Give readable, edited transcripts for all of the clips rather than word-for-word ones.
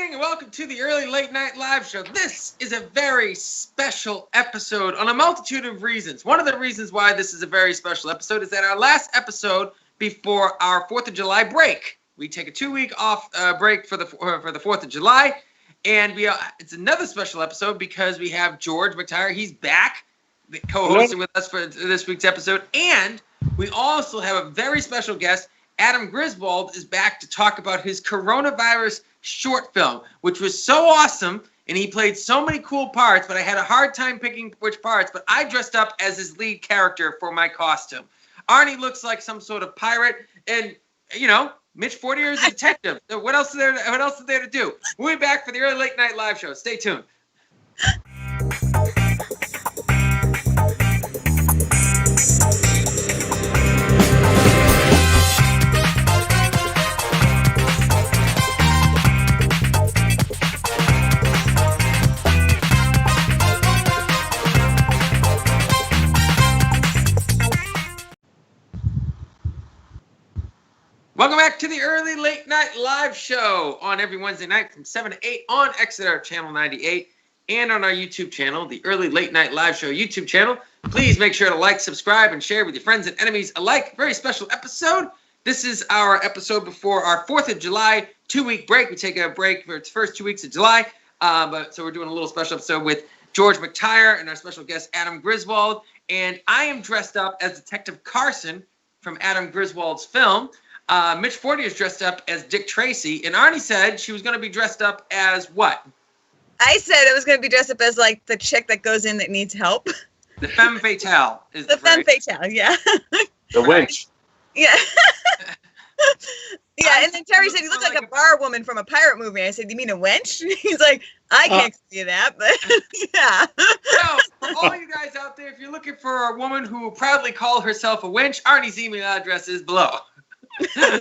Greeting and welcome to the Early Late Night Live Show. This is a very special episode on a multitude of reasons. One of the reasons why this is a very special episode is that our last episode before our 4th of July break. We take a 2-week off break for the 4th of July, and it's another special episode because we have George McTire. He's back, co-hosting with us for this week's episode, and we also have a very special guest. Adam Griswold is back to talk about his coronavirus short film, which was so awesome, and he played so many cool parts, but I had a hard time picking which parts, but I dressed up as his lead character for my costume. Arnie looks like some sort of pirate, and, you know, Mitch Fortier is a detective. So what else is there to do? We'll be back for the Early Late Night Live Show. Stay tuned. Welcome back to the Early Late Night Live Show on every Wednesday night from 7 to 8 on Exeter Channel 98 and on our YouTube channel, the Early Late Night Live Show YouTube channel. Please make sure to like, subscribe, and share with your friends and enemies alike. Very special episode. This is our episode before our 4th of July 2-week break. We take a break for its first 2 weeks of July, so we're doing a little special episode with George McTire and our special guest, Adam Griswold. And I am dressed up as Detective Carson from Adam Griswold's film. Mitch Fortier is dressed up as Dick Tracy, and Arnie said she was going to be dressed up as what? I said it was going to be dressed up as, like, the chick that goes in that needs help. The femme fatale. Is the femme fatale, yeah. The wench. Yeah. Yeah, and then Terry said, you look like a bar woman from a pirate movie. I said, you mean a wench? He's like, I can't see that, but yeah. So, for all you guys out there, if you're looking for a woman who will proudly call herself a wench, Arnie's email address is below. So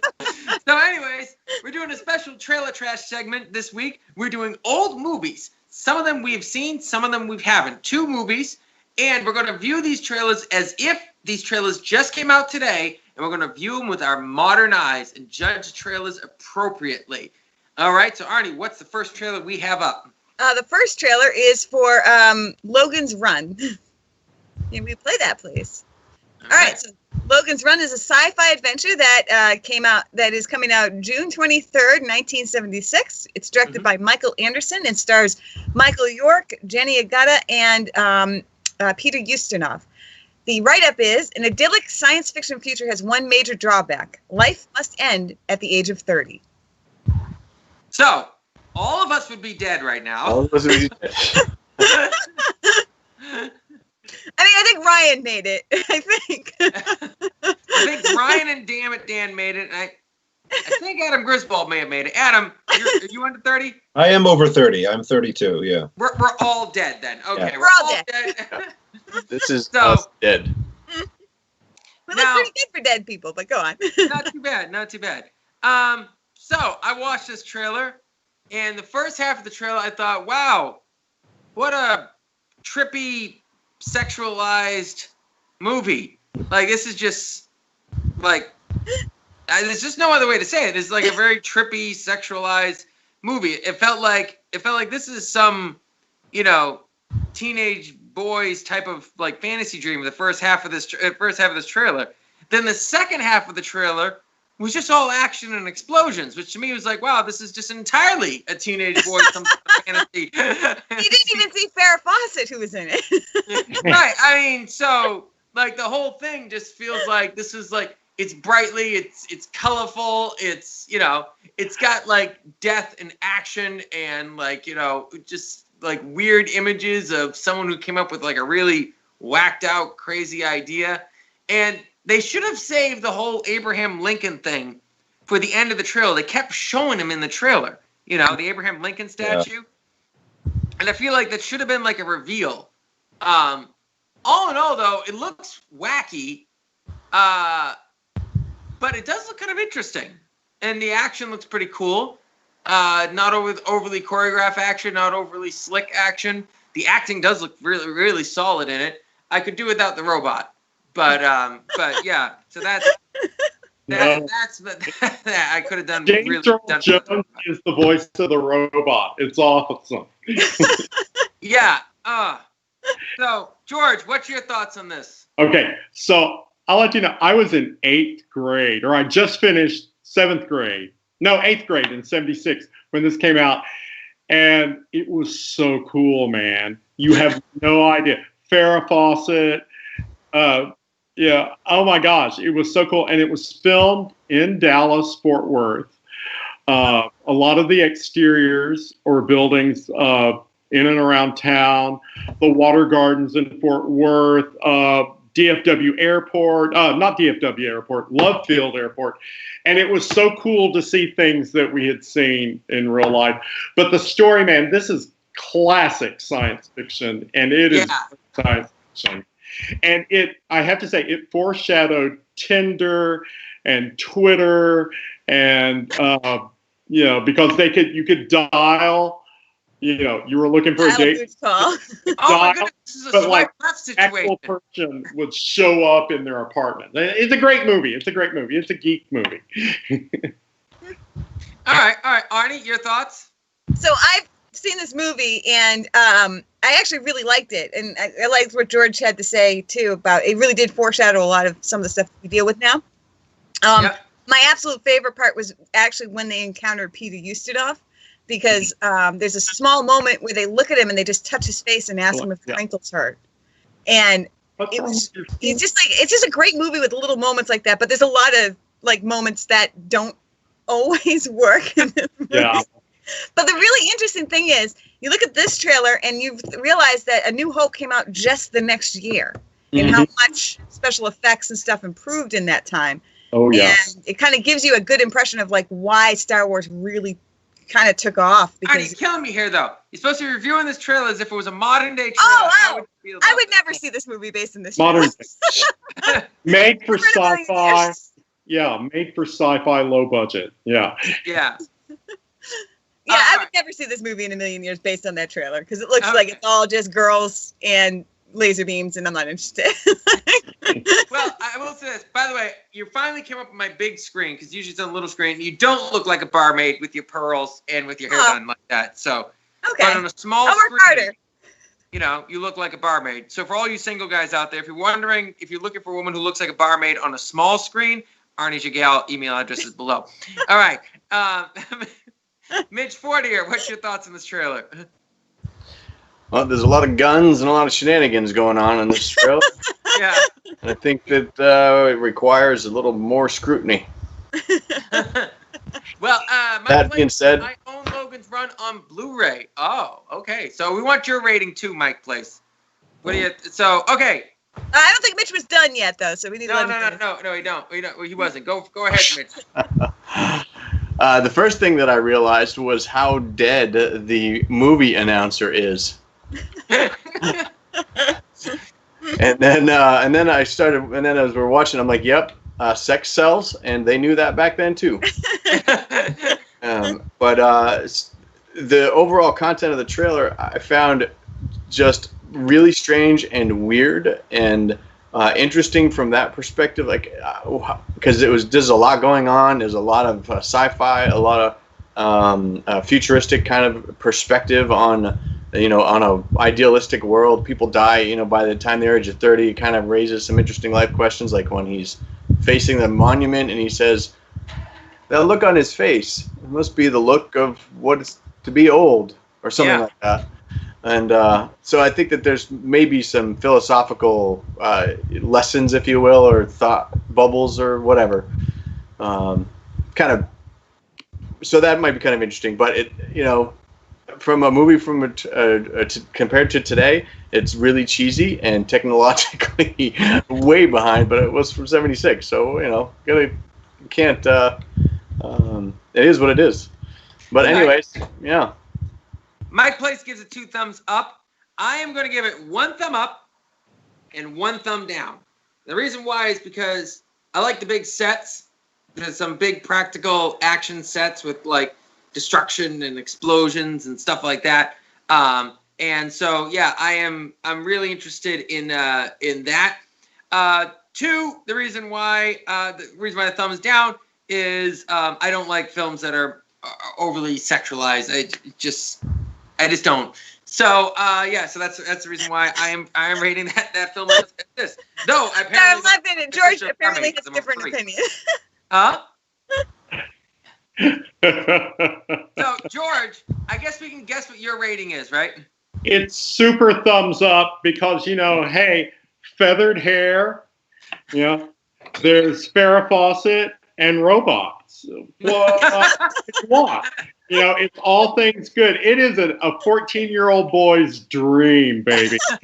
anyways, we're doing a special trailer trash segment this week. We're doing old movies. Some of them we've seen, some of them we haven't. 2 movies, and we're going to view these trailers as if these trailers just came out today, and we're going to view them with our modern eyes and judge the trailers appropriately. All right, so Arnie, what's the first trailer we have up? The first trailer is for Logan's Run. Can we play that, please? All right, so Logan's Run is a sci-fi adventure that is coming out June 23rd, 1976. It's directed by Michael Anderson and stars Michael York, Jenny Agata, and Peter Ustinov. The write-up is, an idyllic science fiction future has one major drawback. Life must end at the age of 30. So, all of us would be dead right now. All of us would be dead. I mean, I think Ryan made it. I think Ryan and Damn It Dan made it. And I think Adam Griswold may have made it. Adam, are you under 30? I am over 30. I'm 32, yeah. We're all dead then. Okay, yeah. we're all dead. This is us dead. Well, that's pretty good for dead people, but go on. Not too bad, not too bad. So, I watched this trailer, and the first half of the trailer, I thought, wow, what a trippy, sexualized movie. Like, this is just, like, there's just no other way to say it. It's like a very trippy, sexualized movie. It felt like this is some, you know, teenage boys type of, like, fantasy dream. The first half of this trailer. Then the second half of the trailer was just all action and explosions, which to me was like, wow, this is just entirely a teenage boy some fantasy. You didn't even see Farrah Fawcett, who was in it. Right. I mean, so, like, the whole thing just feels like this is, like, it's brightly, it's colorful, it's, you know, it's got, like, death and action and, like, you know, just, like, weird images of someone who came up with, like, a really whacked out, crazy idea. And they should have saved the whole Abraham Lincoln thing for the end of the trailer. They kept showing him in the trailer, you know, the Abraham Lincoln statue. Yeah. And I feel like that should have been like a reveal. All in all, though, it looks wacky, but it does look kind of interesting. And the action looks pretty cool. Not overly choreographed action, not overly slick action. The acting does look really, really solid in it. I could do without the robot. But yeah, so That's I could have done. James really Earl done Jones is the voice of the robot. It's awesome. Yeah. So, George, what's your thoughts on this? Okay, so I'll let you know. I was in 8th grade, or I just finished 7th grade. No, 8th grade in '76 when this came out. And it was so cool, man. You have no idea. Farrah Fawcett. Yeah. Oh, my gosh. It was so cool. And it was filmed in Dallas, Fort Worth. A lot of the exteriors or buildings in and around town, the water gardens in Fort Worth, DFW Airport, not DFW Airport, Love Field Airport. And it was so cool to see things that we had seen in real life. But the story, man, this is classic science fiction, and it is science fiction. And I have to say, it foreshadowed Tinder and Twitter and, because you could dial. You were looking for a date. Call. Oh my goodness, this is a swipe left situation. Actual person would show up in their apartment. It's a great movie. It's a a geek movie. All right, Arnie, your thoughts? So I've seen this movie, and I actually really liked it, and I liked what George had to say too about it. Really did foreshadow a lot of some of the stuff we deal with now. My absolute favorite part was actually when they encountered Peter Ustinov. Because there's a small moment where they look at him and they just touch his face and ask him if the ankle's hurt, and it's just a great movie with little moments like that. But there's a lot of moments that don't always work in this movie. Yeah. But the really interesting thing is, you look at this trailer and you realize that A New Hope came out just the next year, and how much special effects and stuff improved in that time. Oh yeah. And it kind of gives you a good impression of why Star Wars really kind of took off. Because Arnie, killing me here, though. You're supposed to be reviewing this trailer as if it was a modern day trailer. I would never see this movie based on this modern trailer. Made for sci-fi. Yeah, made for sci-fi, low budget. Yeah. Yeah. I would never see this movie in a million years based on that trailer because it looks like it's all just girls and laser beams, and I'm not interested. Well, I will say this. By the way, you finally came up on my big screen because usually it's on a little screen. You don't look like a barmaid with your pearls and with your hair done like that. So, but on a small I'll work screen, harder. You look like a barmaid. So for all you single guys out there, if you're wondering if you're looking for a woman who looks like a barmaid on a small screen, Arnie's your gal. Email address is below. All right. Mitch Fortier, what's your thoughts on this trailer? Well, there's a lot of guns and a lot of shenanigans going on in this trailer. Yeah. And I think that it requires a little more scrutiny. Well, that being said, I own Logan's Run on Blu-ray. Oh, okay. So we want your rating too, Mike, please. What do you? So okay. I don't think Mitch was done yet, though. So we need to let him finish. No, he don't. He wasn't. Go ahead, Mitch. The first thing that I realized was how dead the movie announcer is. And then as we're watching, I'm like, yep, sex sells, and they knew that back then too. But the overall content of the trailer I found just really strange and weird and interesting from that perspective, because there's a lot going on. There's a lot of sci-fi, a lot of futuristic kind of perspective on a idealistic world. People die, by the time they're age of 30. It kind of raises some interesting life questions, like when he's facing the monument and he says, that look on his face, it must be the look of what it's to be old, or something like that. And so I think that there's maybe some philosophical lessons, if you will, or thought bubbles or whatever. So that might be kind of interesting. But from a movie compared to today, it's really cheesy and technologically way behind. But it was from '76, so can't. It is what it is. But anyways, yeah. Mike Place gives it 2 thumbs up. I am going to give it 1 thumb up and 1 thumb down. The reason why is because I like the big sets. There's some big practical action sets with destruction and explosions and stuff like that. And so I'm really interested in that. 2, the reason why the thumbs down is I don't like films that are overly sexualized. I just don't. So so that's the reason why I am rating that film as this. Though apparently, I'm laughing at George. Apparently, has a different opinion. Huh? So George, I guess we can guess what your rating is, right? It's super thumbs up because, hey, feathered hair, there's Farrah Fawcett and robots. What? It's all things good. It is a 14-year-old boy's dream, baby. So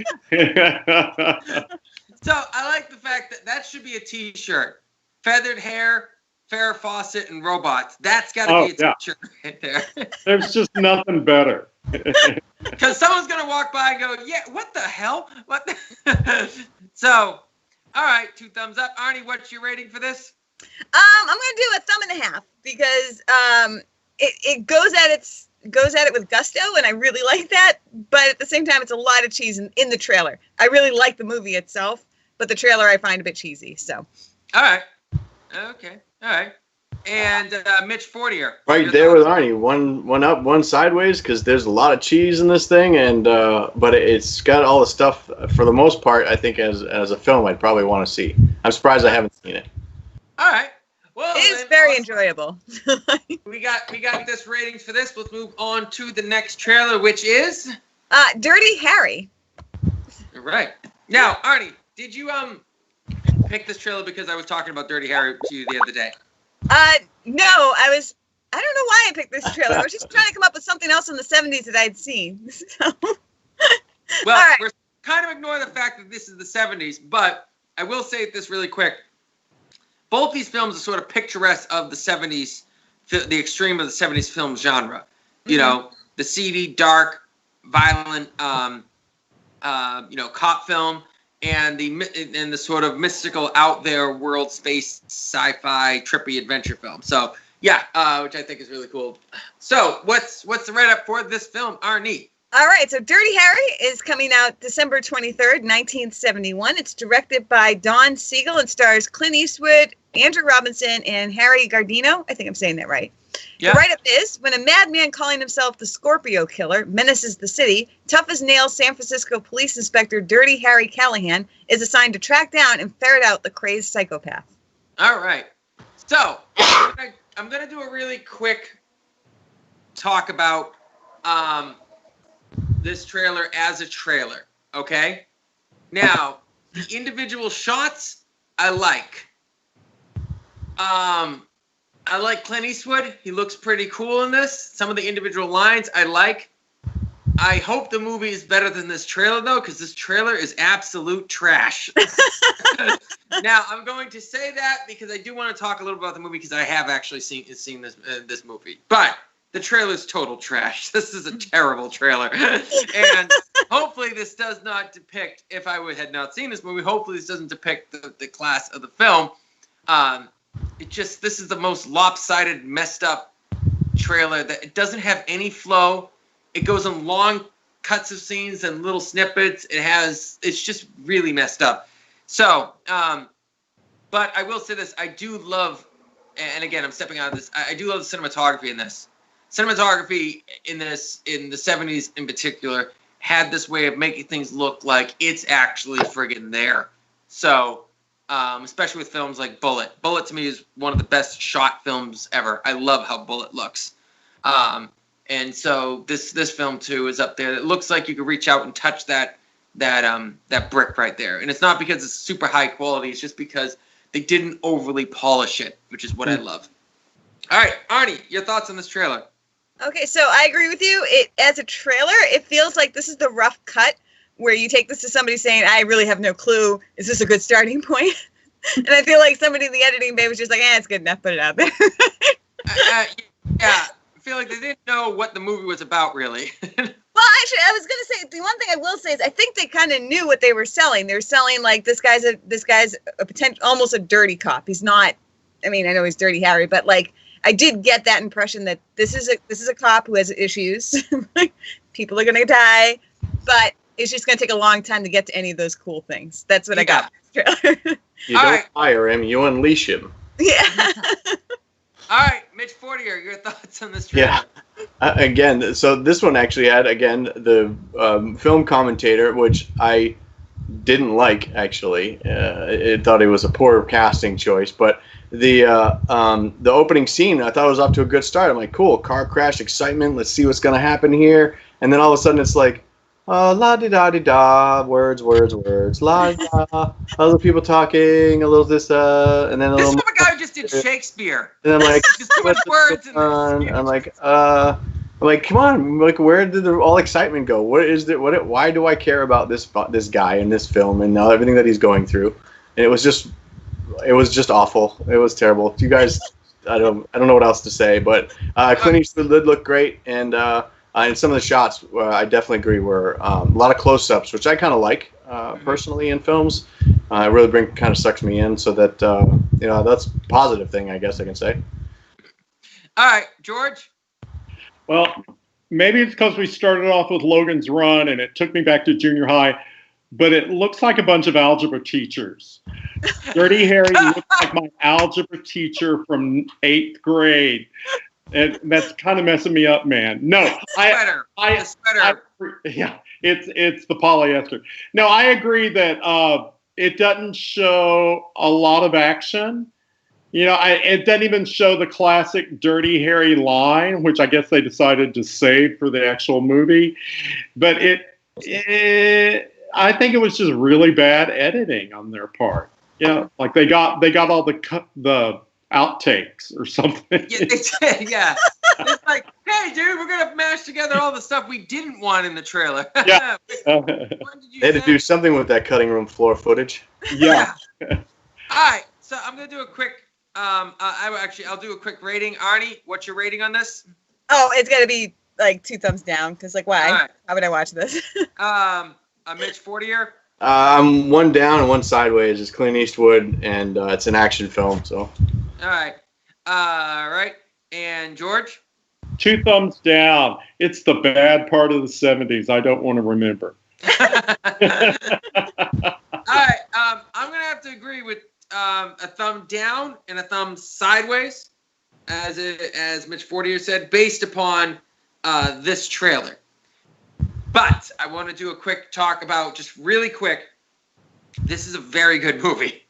I like the fact that should be a T-shirt. Feathered hair, Farrah Fawcett, and robots. That's got to be a T-shirt right there. There's just nothing better. Because someone's going to walk by and go, yeah, what the hell? What? So, all right, 2 thumbs up. Arnie, what's your rating for this? I'm going to do a 1.5 thumbs because it goes at it with gusto, and I really like that. But at the same time, it's a lot of cheese in the trailer. I really like the movie itself, but the trailer I find a bit cheesy. So, all right, okay, all right. And Mitch Fortier. Right there with Arnie, one up, one sideways, because there's a lot of cheese in this thing, and but it's got all the stuff. For the most part, I think as a film, I'd probably want to see. I'm surprised I haven't seen it. All right. Well, it is very enjoyable. we got this ratings for this. Let's move on to the next trailer, which is Dirty Harry. Right. Now, Arnie, did you pick this trailer because I was talking about Dirty Harry to you the other day? No, I don't know why I picked this trailer. I was just trying to come up with something else in the 70s that I'd seen. So. Well, right. We're kind of ignoring the fact that this is the 70s, but I will say this really quick. Both these films are sort of picturesque of the 70s, the extreme of the 70s film genre. You know, the seedy, dark, violent, cop film, and the sort of mystical, out there, world, space, sci-fi, trippy adventure film. So yeah, which I think is really cool. So what's the write-up for this film, Arnie? All right, so Dirty Harry is coming out December 23rd, 1971. It's directed by Don Siegel and stars Clint Eastwood, Andrew Robinson, and Harry Gardino. I think I'm saying that right. Yeah. The write-up is, when a madman calling himself the Scorpio Killer menaces the city, tough-as-nails San Francisco police inspector Dirty Harry Callahan is assigned to track down and ferret out the crazed psychopath. All right. So, I'm going to do a really quick talk about this trailer as a trailer, okay? Now, the individual shots, I like. I like Clint Eastwood. He looks pretty cool in this. Some of the individual lines I like. I hope the movie is better than this trailer, though, because this trailer is absolute trash. Now, I'm going to say that because I do want to talk a little about the movie because I have actually seen this movie. But the trailer is total trash. This is a terrible trailer. And hopefully this does not depict, if I had not seen this movie, hopefully this doesn't depict the class of the film. This is the most lopsided, messed up trailer that it doesn't have any flow. It goes on long cuts of scenes and little snippets. It's just really messed up. So, but I will say this, I do love, and again, I'm stepping out of this, I do love the cinematography in this. Cinematography in the 70s in particular, had this way of making things look like it's actually friggin' there. So, especially with films like Bullet. Bullet to me is one of the best shot films ever. I love how Bullet looks. And so this film too is up there. It looks like you could reach out and touch that brick right there. And it's not because it's super high quality. It's just because they didn't overly polish it, which is what I love. All right, Arnie, your thoughts on this trailer? Okay, so I agree with you. As a trailer, it feels like this is the rough cut where you take this to somebody saying, I really have no clue. Is this a good starting point? And I feel like somebody in the editing bay was just like, it's good enough. Put it out there. Yeah. I feel like they didn't know what the movie was about, really. Well, actually, I was going to say, the one thing I will say is I think they kind of knew what they were selling. They were selling, like, this guy's a potential, almost a dirty cop. He's not, I mean, I know he's Dirty Harry, but, like, I did get that impression that this is a cop who has issues. People are going to die. But it's just going to take a long time to get to any of those cool things. That's what I got from this trailer. You don't fire him, you unleash him. Yeah. All right, Mitch Fortier, your thoughts on this trailer? Yeah. Again, so this one actually had, again, the film commentator, which I didn't like, actually. I thought it was a poor casting choice, but the opening scene, I thought it was off to a good start. I'm like, cool, car crash, excitement, let's see what's going to happen here. And then all of a sudden it's like, la-di-da-di-da, words, la-di-da, other people talking, a little this, and then a little... This is a guy who just did Shakespeare. And I'm like, just too much words. I'm like, come on, like, where did all excitement go? What is it? Why do I care about this guy in this film and now everything that he's going through? And it was just awful. It was terrible. You guys, I don't know what else to say, but Clint Eastwood did look great, and some of the shots, I definitely agree, were a lot of close-ups, which I kind of like personally in films. It really kind of sucks me in, so that that's a positive thing, I guess I can say. All right, George. Well, maybe it's because we started off with Logan's Run and it took me back to junior high, but it looks like a bunch of algebra teachers. Dirty Harry looks like my algebra teacher from 8th grade. And that's kind of messing me up, man. No, the sweater. Yeah, it's the polyester. No, I agree that it doesn't show a lot of action. It doesn't even show the classic Dirty Harry line, which I guess they decided to save for the actual movie. But I think it was just really bad editing on their part. Like they got all the outtakes or something. Yeah, they did. Yeah, it's like, hey, dude, we're gonna mash together all the stuff we didn't want in the trailer. Yeah. They had to do something with that cutting room floor footage. Yeah. All right, so I'm gonna do a quick. I'll do a quick rating. Arnie, what's your rating on this? Oh, it's got to be like 2 thumbs down because, like, why? Right. How would I watch this? Mitch Fortier. I'm 1 down and 1 sideways. It's Clint Eastwood, and it's an action film. So. All right. And George. 2 thumbs down. It's the bad part of the 70s. I don't want to remember. All right. I'm gonna have to agree with a thumb down and a thumb sideways, as Mitch Fortier said, based upon this trailer. But I want to do a quick talk about, just really quick, this is a very good movie.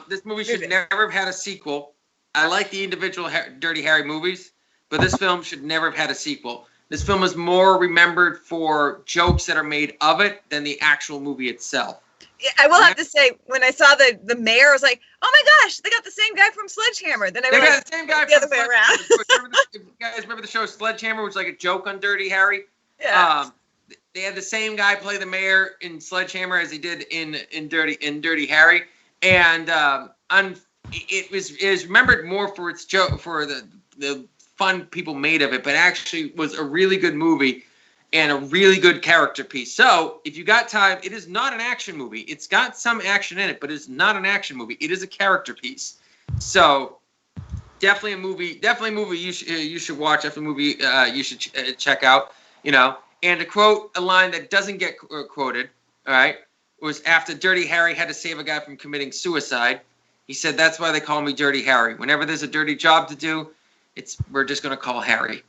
This movie should never have had a sequel. I like the individual Dirty Harry movies, but this film should never have had a sequel. This film is more remembered for jokes that are made of it than the actual movie itself. Yeah, I will have to say, when I saw the mayor, I was like, oh my gosh, they got the same guy from Sledgehammer. Then I realized got the same guy the other way around. If you guys remember the show Sledgehammer, which was like a joke on Dirty Harry? Yeah. They had the same guy play the mayor in Sledgehammer as he did in Dirty Harry, and it was remembered more for its joke, for the fun people made of it, but actually was a really good movie and a really good character piece. So if you got time, it is not an action movie. It's got some action in it, but it's not an action movie. It is a character piece. So definitely a movie you should watch. Definitely a movie you should check out. And to quote a line that doesn't get quoted, all right, was after Dirty Harry had to save a guy from committing suicide. He said, "That's why they call me Dirty Harry. Whenever there's a dirty job to do, we're just going to call Harry."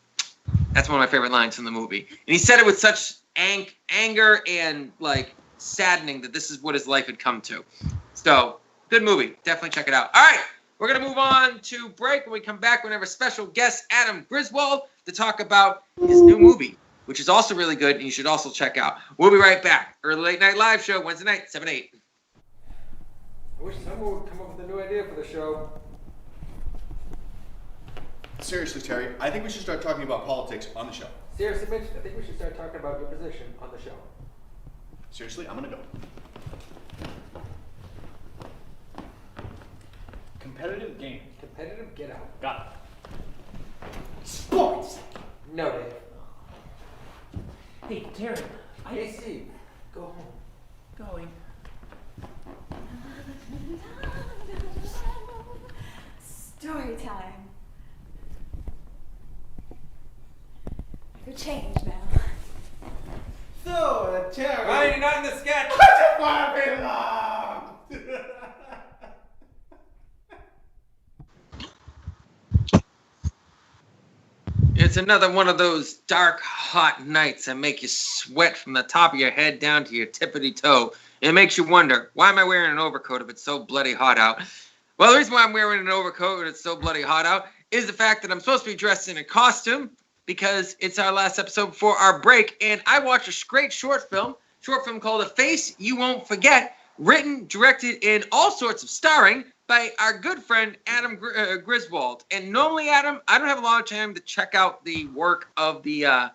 That's one of my favorite lines from the movie. And he said it with such anger and, like, saddening that this is what his life had come to. So, good movie. Definitely check it out. All right, we're going to move on to break. When we come back, we're going to have a special guest, Adam Griswold, to talk about his new movie, which is also really good, and you should also check out. We'll be right back. Early Late Night Live Show, Wednesday night, 7 to 8. I wish someone would come up with a new idea for the show. Seriously, Terry, I think we should start talking about politics on the show. Seriously, Mitch, I think we should start talking about your position on the show. Seriously, I'm gonna go. Competitive game. Competitive, get out. Got it. Sports! No, Dave. Hey, Terry. Hey, Steve. Go home. Going. Story time. You've changed now. So, Terry. Why are you not in the sketch? It's another one of those dark, hot nights that make you sweat from the top of your head down to your tippity toe. It makes you wonder, why am I wearing an overcoat if it's so bloody hot out? Well, the reason why I'm wearing an overcoat and it's so bloody hot out is the fact that I'm supposed to be dressed in a costume because it's our last episode before our break, and I watched a great short film called A Face You Won't Forget, written, directed, and all sorts of starring by our good friend Adam Griswold. And normally, Adam, I don't have a lot of time to check out the work of the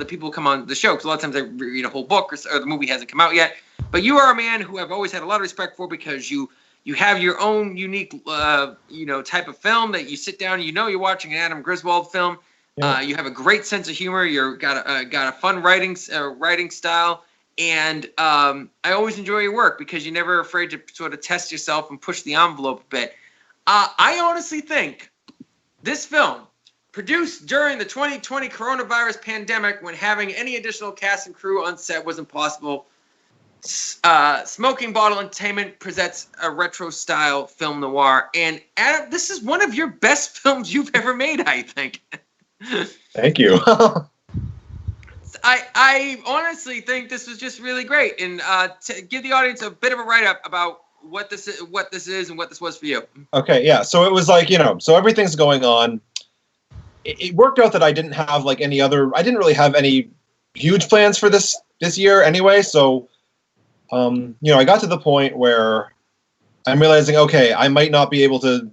people who come on the show, because a lot of times I read a whole book or the movie hasn't come out yet. But you are a man who I've always had a lot of respect for because you have your own unique type of film that you sit down and you're watching an Adam Griswold film. Yeah. You have a great sense of humor. You've got a fun writing style. And I always enjoy your work because you're never afraid to sort of test yourself and push the envelope a bit. I honestly think this film, produced during the 2020 coronavirus pandemic when having any additional cast and crew on set was impossible, Smoking Bottle Entertainment presents a retro-style film noir. And Adam, this is one of your best films you've ever made, I think. Thank you. I honestly think this was just really great, and to give the audience a bit of a write-up about what this is and what this was for you. Okay, yeah. So it was like, so everything's going on. It worked out that I didn't have I didn't really have any huge plans for this year anyway. So, I got to the point where I'm realizing, okay, I might not be able to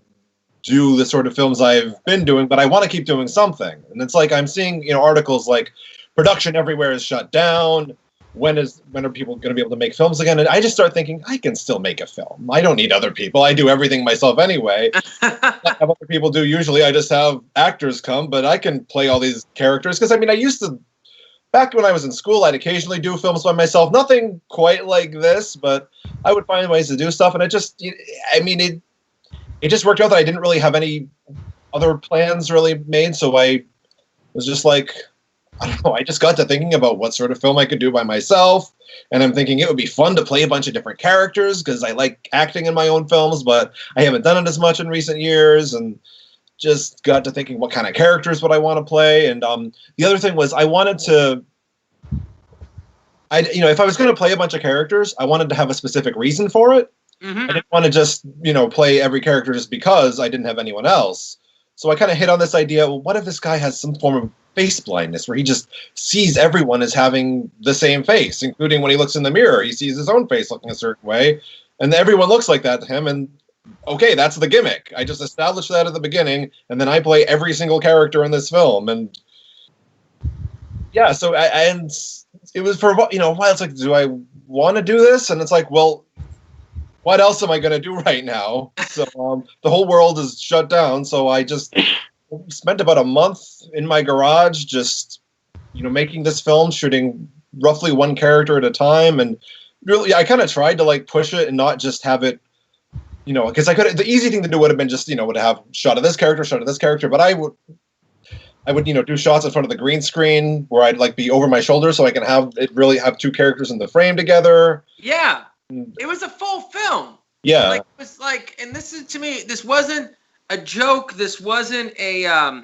do the sort of films I've been doing, but I want to keep doing something. And it's like I'm seeing, articles like, production everywhere is shut down. When are people going to be able to make films again? And I just start thinking, I can still make a film. I don't need other people. I do everything myself anyway. I have other people do. Usually I just have actors come, but I can play all these characters. Because, I used to, back when I was in school, I'd occasionally do films by myself. Nothing quite like this, but I would find ways to do stuff. And it just worked out that I didn't really have any other plans really made. So I was just like, I don't know, I just got to thinking about what sort of film I could do by myself, and I'm thinking it would be fun to play a bunch of different characters because I like acting in my own films, but I haven't done it as much in recent years, and just got to thinking what kind of characters would I want to play. And the other thing was I wanted to, if I was going to play a bunch of characters, I wanted to have a specific reason for it. Mm-hmm. I didn't want to just, play every character just because I didn't have anyone else. So I kind of hit on this idea, well, what if this guy has some form of face blindness where he just sees everyone as having the same face, including when he looks in the mirror, he sees his own face looking a certain way, and everyone looks like that to him, and okay, that's the gimmick. I just established that at the beginning, and then I play every single character in this film, and yeah, so and it was for, a while, it's like, do I want to do this? And it's like, well, what else am I going to do right now? So the whole world is shut down, so I just spent about a month in my garage just, making this film, shooting roughly one character at a time. And really, I kind of tried to push it and not just have it, because the easy thing to do would have been just, would have shot of this character, but I would, do shots in front of the green screen where I'd be over my shoulder so I can have two characters in the frame together. Yeah. It was a full film. Yeah. It was and this is, to me, this wasn't a joke. This wasn't a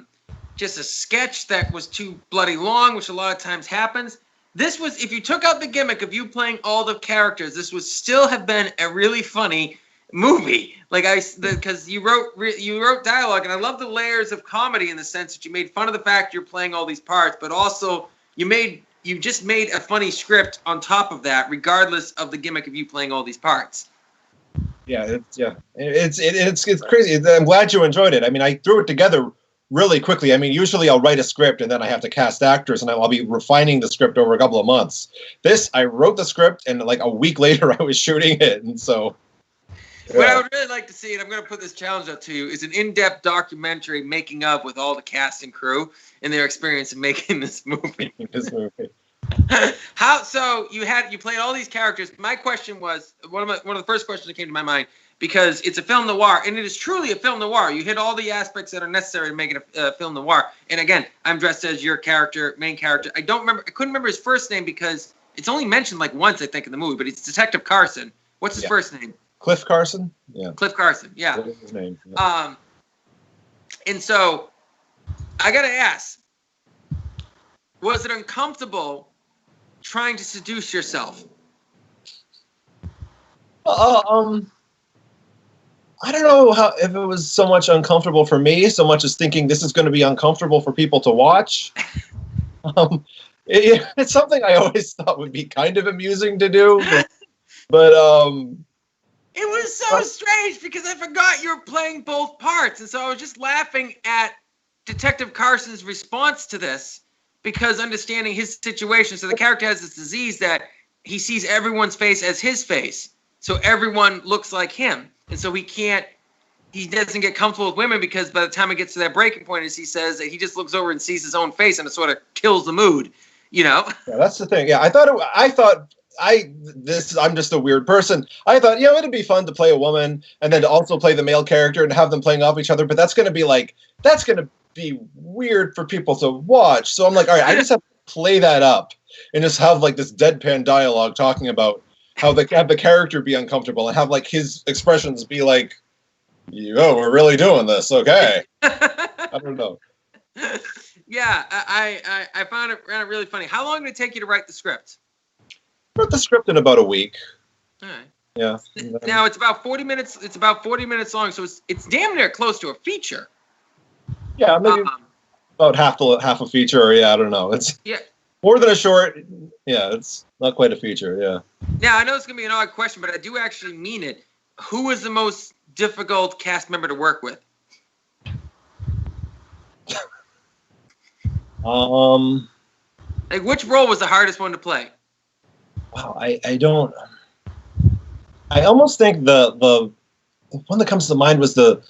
just a sketch that was too bloody long, which a lot of times happens. This was, if you took out the gimmick of you playing all the characters, this would still have been a really funny movie. Because you wrote dialogue, and I love the layers of comedy in the sense that you made fun of the fact you're playing all these parts, but also you just made a funny script on top of that, regardless of the gimmick of you playing all these parts. Yeah, it's crazy. I'm glad you enjoyed it. I threw it together really quickly. Usually I'll write a script and then I have to cast actors, and I'll be refining the script over a couple of months. This, I wrote the script, and a week later I was shooting it, and so. Yeah. What I would really like to see, and I'm going to put this challenge up to you, is an in-depth documentary making of with all the cast and crew and their experience in making this movie. So you played all these characters. My question was one of the first questions that came to my mind, because it's a film noir, and it is truly a film noir. You hit all the aspects that are necessary to make it a film noir. And again, I'm dressed as your main character. I couldn't remember his first name because It's only mentioned like once, I think, in the movie, but it's Detective Carson. What's his first name? Cliff Carson? Yeah. Cliff Carson, yeah. What is his name? Yeah. And so I got to ask, was it uncomfortable trying to seduce yourself? I don't know if it was so much uncomfortable for me, so much as thinking this is going to be uncomfortable for people to watch. It's something I always thought would be kind of amusing to do, but it was so strange because I forgot you were playing both parts, and so I was just laughing at Detective Carson's response to this because understanding his situation. So the character has this disease that he sees everyone's face as his face, so everyone looks like him. And so he doesn't get comfortable with women because by the time it gets to that breaking point, as he says, that he just looks over and sees his own face and it sort of kills the mood, you know? Yeah, that's the thing. Yeah, I'm just a weird person. I thought, it'd be fun to play a woman and then to also play the male character and have them playing off each other, but that's going to be weird for people to watch. So I'm like, all right, I just have to play that up and just have like this deadpan dialogue talking about how have the character be uncomfortable and have like his expressions be like, we're really doing this, okay? I don't know. Yeah, I found it really funny. How long did it take you to write the script? I wrote the script in about a week. All right. Yeah. Now it's about 40 minutes. It's about 40 minutes long, so it's damn near close to a feature. Yeah, maybe about half a feature. Or I don't know. It's more than a short. Yeah, it's not quite a feature. Yeah. Now I know it's gonna be an odd question, but I do actually mean it. Who was the most difficult cast member to work with? Like, which role was the hardest one to play? Wow, I don't. I almost think the one that comes to mind was the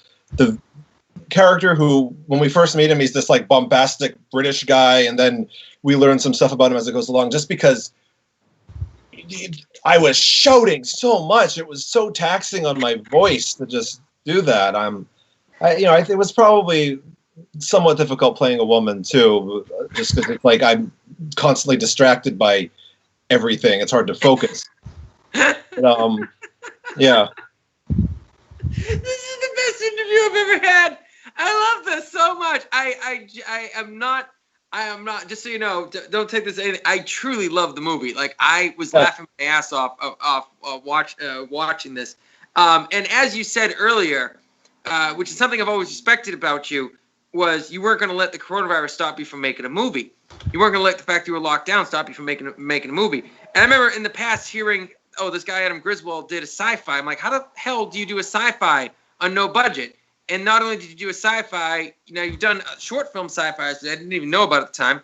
character who, when we first meet him, he's this like bombastic British guy, and then we learn some stuff about him as it goes along. Just because I was shouting so much, it was so taxing on my voice to just do that. It was probably somewhat difficult playing a woman too, just because it's like I'm constantly distracted by everything. It's hard to focus. But, yeah. This is the best interview I've ever had. I love this so much. I am not. Just so you know, don't take this anything. I truly love the movie. Like, I was laughing my ass off watching this. And as you said earlier, which is something I've always respected about you, was you weren't going to let the coronavirus stop you from making a movie. You weren't going to let the fact you were locked down stop you from making a movie. And I remember in the past hearing, this guy Adam Griswold did a sci-fi. I'm like, how the hell do you do a sci-fi on no budget? And not only did you do a sci-fi, you've done short film sci-fi, so I didn't even know about it at the time.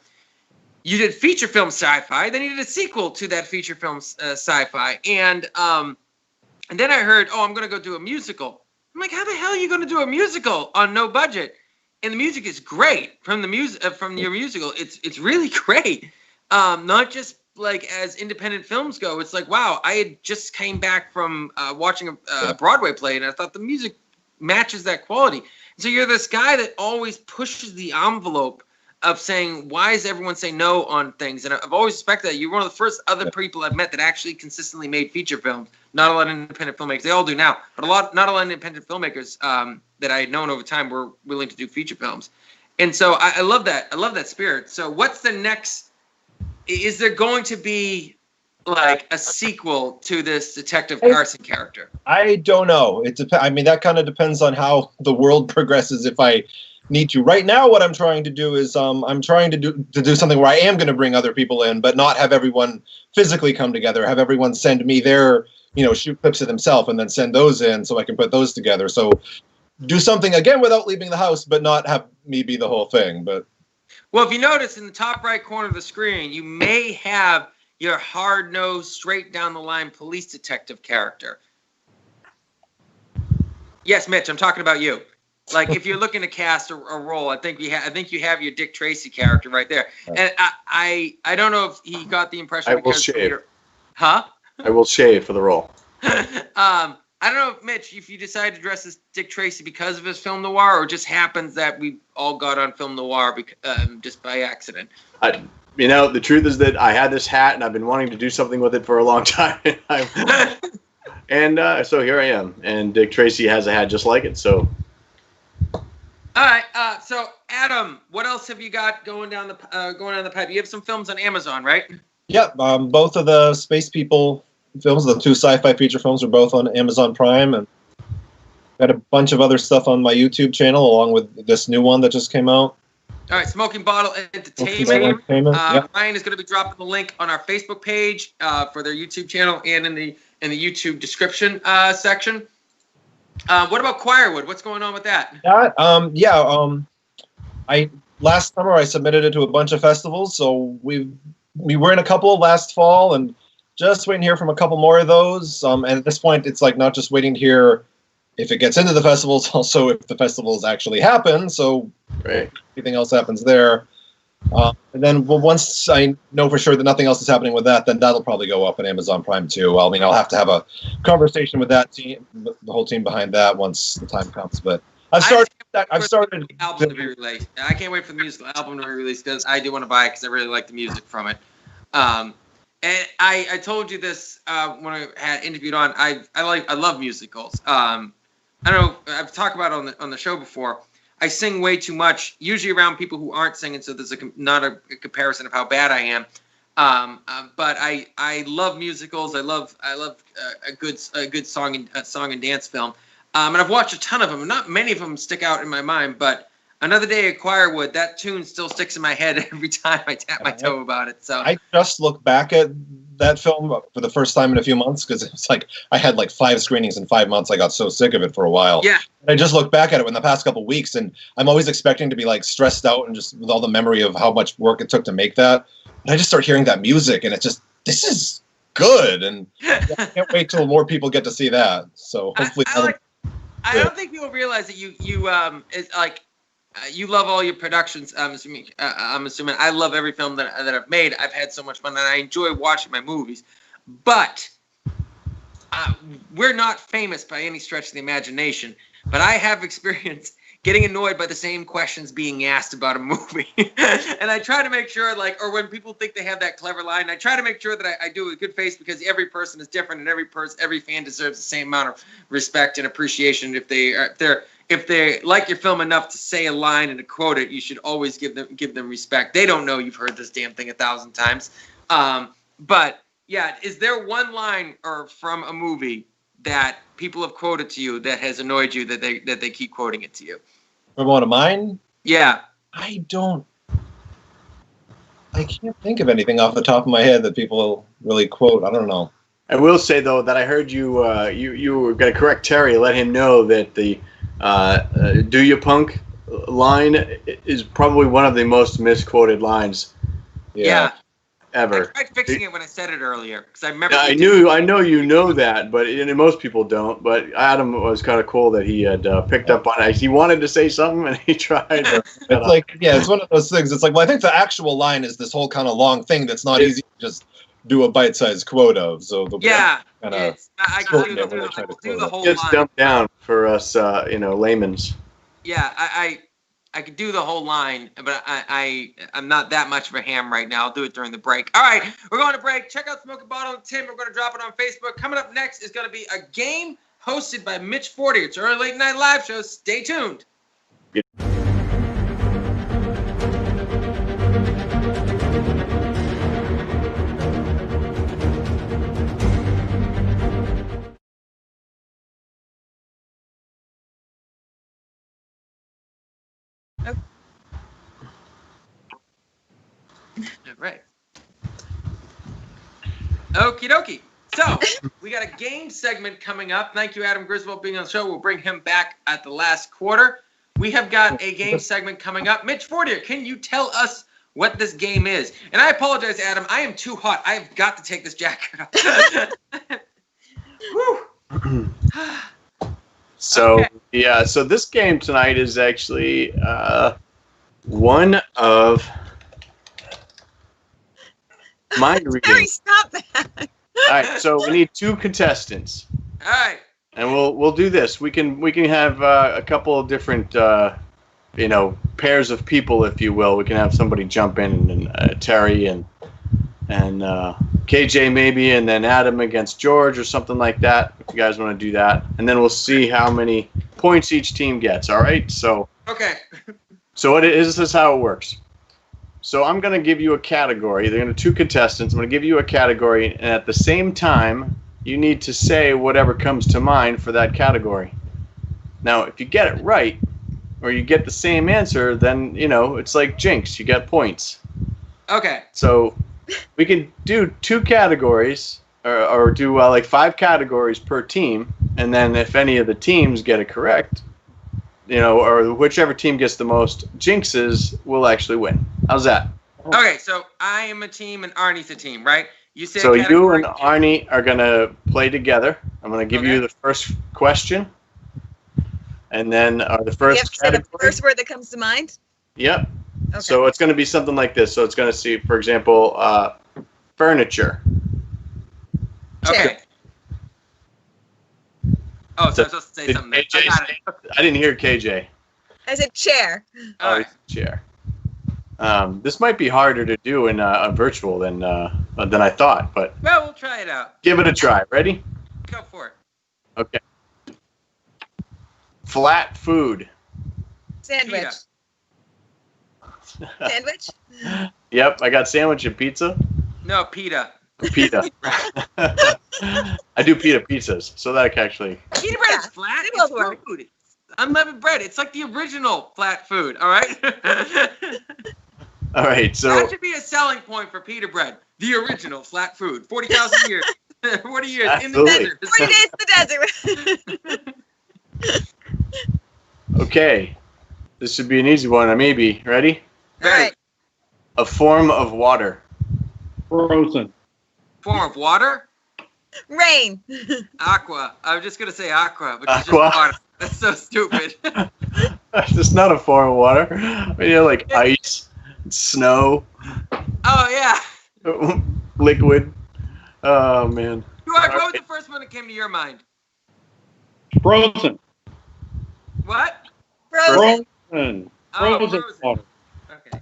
You did feature film sci-fi, then you did a sequel to that feature film sci-fi. And then I heard, I'm going to go do a musical. I'm like, how the hell are you going to do a musical on no budget? And the music is great from your musical. It's really great. Not just like as independent films go. It's like, wow, I had just came back from watching a Broadway play, and I thought the music matches that quality. So you're this guy that always pushes the envelope of saying, why is everyone saying no on things? And I've always respected that. You're one of the first other people I've met that actually consistently made feature films. Not a lot of independent filmmakers. They all do now. But not a lot of independent filmmakers that I had known over time were willing to do feature films. And so I love that. I love that spirit. So what's the next? Is there going to be like a sequel to this Detective Carson character? I don't know. That kind of depends on how the world progresses. If I need to. Right now, what I'm trying to do is I'm trying to do something where I am going to bring other people in, but not have everyone physically come together. Have everyone send me their shoot clips of themselves and then send those in so I can put those together. So do something again without leaving the house, but not have me be the whole thing. But well, if you notice in the top right corner of the screen, you may have your hard-nosed, straight-down-the-line police detective character. Yes, Mitch, I'm talking about you. Like, if you're looking to cast a role, I think you have your Dick Tracy character right there. And I don't know if he got the impression. I will shave. Huh? I will shave for the role. I don't know, Mitch, if you decided to dress as Dick Tracy because of his film noir, or just happens that we all got on film noir just by accident. You know, the truth is that I had this hat and I've been wanting to do something with it for a long time. So here I am. And Dick Tracy has a hat just like it. So. All right. So Adam, what else have you got going down the pipe? You have some films on Amazon, right? Yep. Both of the Space People films, the 2 sci-fi feature films, are both on Amazon Prime, and got a bunch of other stuff on my YouTube channel, along with this new one that just came out. All right, Smoking Bottle Entertainment. Yep. Ryan is going to be dropping the link on our Facebook page for their YouTube channel and in the YouTube description section. What about Choirwood? What's going on with that? Last summer I submitted it to a bunch of festivals, so we were in a couple last fall, and just waiting to hear from a couple more of those. And at this point, it's like not just waiting to hear if it gets into the festivals, also if the festivals actually happen. So right. Everything else happens there. And then once I know for sure that nothing else is happening with that, then that'll probably go up on Amazon Prime too. I mean, I'll have to have a conversation with that team, the whole team behind that, once the time comes. But I've started. The album to be released. I can't wait for the musical album to be released because I do want to buy it because I really like the music from it. And I told you this when I had interviewed on. I love musicals. I don't know. I've talked about it on the show before. I sing way too much, usually around people who aren't singing, so there's not a comparison of how bad I am. But I love musicals. I love a good song and dance film. And I've watched a ton of them. Not many of them stick out in my mind, but Another Day at Choirwood, that tune still sticks in my head every time I tap my toe about it. So I just look back at that film for the first time in a few months, because it's like I had like 5 screenings in 5 months. I got so sick of it for a while. Yeah. And I just look back at it in the past couple of weeks, and I'm always expecting to be like stressed out and just with all the memory of how much work it took to make that. And I just start hearing that music, and it's just, this is good. And I can't wait till more people get to see that. So hopefully. I don't think people realize that you it's like you love all your productions. I'm assuming I love every film that I've made. I've had so much fun, and I enjoy watching my movies. But we're not famous by any stretch of the imagination. But I have experience getting annoyed by the same questions being asked about a movie. And I try to make sure, like, or when people think they have that clever line, I try to make sure that I do a good face, because every person is different, and every fan deserves the same amount of respect and appreciation. If they like your film enough to say a line and to quote it, you should always give them respect. They don't know you've heard this damn thing 1,000 times. But yeah, is there one line or from a movie that people have quoted to you that has annoyed you that they keep quoting it to you? From one of mine? Yeah. I can't think of anything off the top of my head that people really quote. I don't know. I will say, though, that I heard you you were going to correct Terry, let him know that the "Do You Punk" line is probably one of the most misquoted lines. Yeah. Ever. I tried fixing it when I said it earlier, because I remember. I know you know that, but most people don't. But Adam was kind of cool that he had picked up on it. He wanted to say something, and he tried. It's like, yeah, it's one of those things. It's like, well, I think the actual line is this whole kind of long thing that's not easy to just do a bite-sized quote of. So I can do the whole line. It's dumped down for us, laymen's. Yeah, I could do the whole line, but I'm not that much of a ham right now. I'll do it during the break. All right, we're going to break. Check out Smoking Bottle and Tim. We're going to drop it on Facebook. Coming up next is going to be a game hosted by Mitch Fortier. It's our late night live show. Stay tuned. Right. Okie dokie. So, we got a game segment coming up. Thank you, Adam Griswold, being on the show. We'll bring him back at the last quarter. We have got a game segment coming up. Mitch Fortier, can you tell us what this game is? And I apologize, Adam. I am too hot. I've got to take this jacket off. So, yeah. So this game tonight is actually one of mind reading. Terry, stop that. All right, so we need 2 contestants. All right. And we'll do this. We can have a couple of different pairs of people, if you will. We can have somebody jump in, and Terry and KJ maybe, and then Adam against George or something like that, if you guys want to do that. And then we'll see how many points each team gets, all right? So Okay. So this is how it works. So I'm going to give you a category. They're going to 2 contestants. I'm going to give you a category, and at the same time, you need to say whatever comes to mind for that category. Now, if you get it right, or you get the same answer, then, it's like Jinx. You get points. Okay. So we can do 2 categories, or do like 5 categories per team, and then if any of the teams get it correct, or whichever team gets the most jinxes will actually win. How's that? Okay, so I am a team and Arnie's a team, right? You said So you and Arnie are going to play together. I'm going to give you the first question. And then the first You have to say the first word that comes to mind? Yep. Okay. So it's going to be something like this. So it's going to see, for example, furniture. Okay. Oh, so I was supposed to say Did something. KJ I got it. I didn't hear KJ. I said chair. All right. It's a chair. This might be harder to do in a virtual than I thought, but Well, we'll try it out. give it a try. Ready? Go for it. Okay. Flat food. Sandwich. Pita. Sandwich? Yep, I got sandwich and pizza. No, pita. Pita. I do pita pizzas, so that can actually. Pita bread is flat. They It's both work. food. Unleavened bread. It's like the original flat food. All right. All right, so That should be a selling point for pita bread. The original flat food. 40,000 years. 40 years in the Absolutely. desert. 40 days in the desert. okay, this should be an easy one. Maybe ready? All right. A form of water. Frozen. Form of water. Rain. Aqua. I was just gonna say aqua, but it's just Aqua? water. That's so stupid. It's not a form of water. Like ice, snow, Oh yeah. liquid. Oh man. What was the first one that came to your mind? Frozen. What? Frozen. Frozen. Oh, Frozen frozen. water. Okay.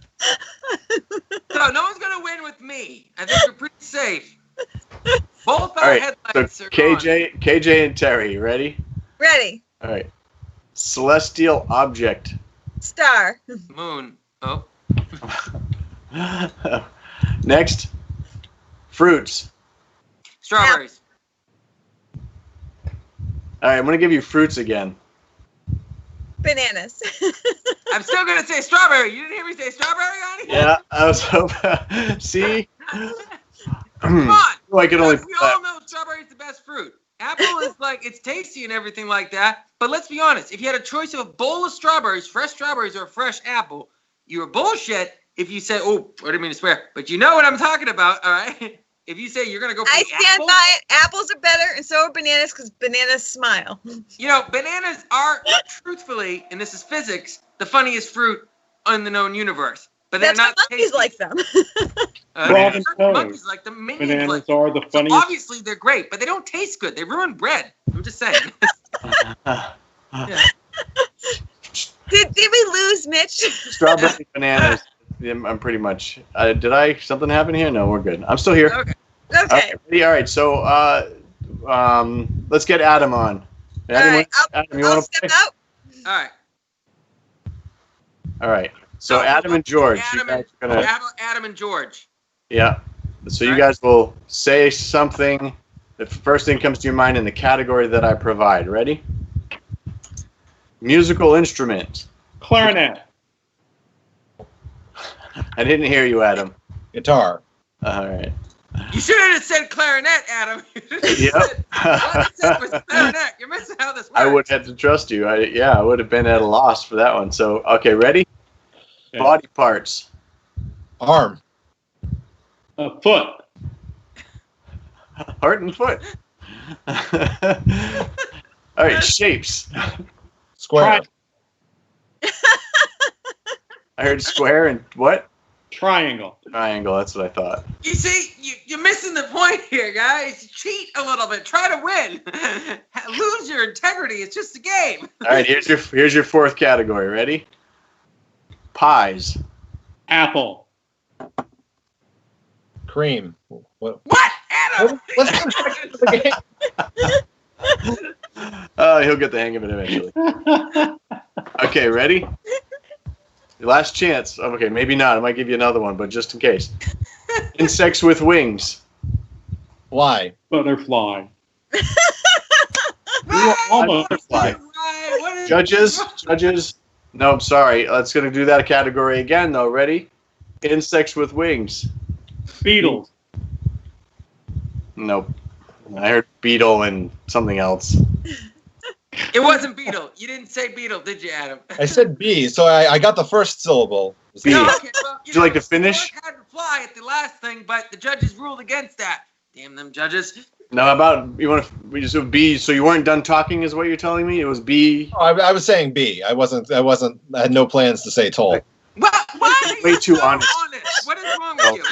So no one's gonna win with me. I think we're pretty safe. Both our All right, headlights so are on. KJ and Terry, ready? Ready. All right. Celestial object. Star. Moon. Oh. Next, fruits. Strawberries. All right, I'm gonna give you fruits again. Bananas. I'm still gonna say strawberry. You didn't hear me say strawberry, honey? Yeah, I was hoping. See, Come on. I could only. Look, we all know strawberry is the best fruit. Apple is like, it's tasty and everything like that. But let's be honest. If you had a choice of a bowl of strawberries, fresh strawberries or a fresh apple, you were bullshit if you said, oh, I didn't mean to swear. But you know what I'm talking about, all right? If you say you're going to go for I the stand apple, by it. Apples are better, and so are bananas because bananas smile. bananas are, truthfully, and this is physics, the funniest fruit in the known universe. But they're That's why not monkeys tasty. like them. Frog and Monkeys like them. Minions Bananas like them. are the So funniest. obviously they're great, but they don't taste good. They ruin bread. I'm just saying. Yeah. Did we lose, Mitch? Strawberry bananas. Yeah, I'm pretty much. Something happen here? No, we're good. I'm still here. Okay. Okay. Ready? All right. So, let's get Adam on. All Adam, right. Adam, you I'll want to step play? out. All right. All right. So Adam and George. You Adam guys and, are gonna. Adam and George. Yeah. So you All right. guys will say something. The first thing comes to your mind in the category that I provide. Ready? Musical instrument. Clarinet. I didn't hear you, Adam. Guitar. All right. You should have just said clarinet, Adam. You Yep. said was clarinet. You're missing how this works. I would have to trust you. I would have been at a loss for that one. So, okay, ready? Yeah. Body parts. Arm. A foot. Heart and foot. All right, shapes. Square. I heard square and what? Triangle. Triangle. That's what I thought. You see, you're missing the point here, guys. Cheat a little bit. Try to win. Lose your integrity. It's just a game. All right, here's your fourth category. Ready? pies. Apple. Cream. What? Adam? Let's go back to the game. He'll get the hang of it eventually. Okay, ready? Your last chance. Okay, maybe not. I might give you another one, but just in case. Insects with wings. Why? Butterfly. Almost. Butterfly. Judges. No, I'm sorry. Let's gonna do that category again, though. Ready? Insects with wings. Beetles. Nope. I heard beetle and something else. It wasn't beetle. You didn't say beetle, did you, Adam? I said bee, so I got the first syllable. Bee. No, okay, well, Would you like to finish? Had to fly at the last thing, but the judges ruled against that. Damn them judges. Now, about you want to so B? So you weren't done talking, is what you're telling me? It was B. Oh, I was saying bee. I had no plans to say toll. Why are you Way too so honest. What is wrong with you?